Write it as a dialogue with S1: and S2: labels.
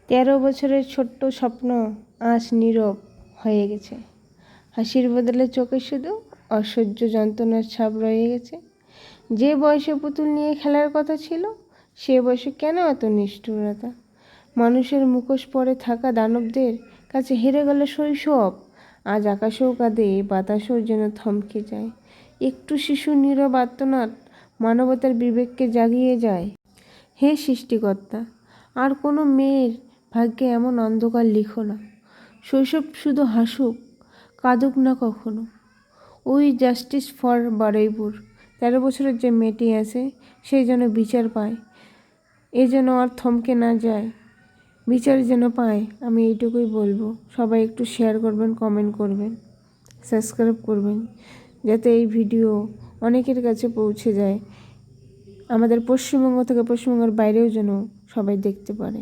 S1: 13 বছরের ছোট্ট স্বপ্ন আজ নীরব হয়ে গেছে। হাসির বদলে চোখে শুধু অসহ্য যন্ত্রণার ছাপ রয়ে গেছে। যে বয়সে পুতুল নিয়ে খেলার কথা ছিল, সে বয়সে কেন এত নিষ্ঠুরতা? মানুষের মুখোশ পরে থাকা দানবদের কাছে হেরে গেল শৈশব। আজ আকাশেও কাঁদে, বাতাসও যেন থমকে যায়। একটু শিশু নীরব আর্তনাদ মানবতার বিবেককে জাগিয়ে যায়। হে সৃষ্টিকর্তা, আর কোনো মেয়ের ভাগ্যে এমন অন্ধকার লিখো না। শৈশব শুধু হাসুক, কাঁদুক না কখনো। ওই জাস্টিস ফর বারুইপুর। 13 বছরের যে মেয়েটি আছে, সে যেন বিচার পায়। এ যেন আর থমকে না যায়, বিচার যেন পায়। আমি এইটুকুই বলবো। সবাই একটু শেয়ার করবেন, কমেন্ট করবেন, সাবস্ক্রাইব করবেন, যাতে এই ভিডিও অনেকের কাছে পৌঁছে যায়। আমাদের পশ্চিমবঙ্গ থেকে পশ্চিমবঙ্গের বাইরেও যেন সবাই দেখতে পারে।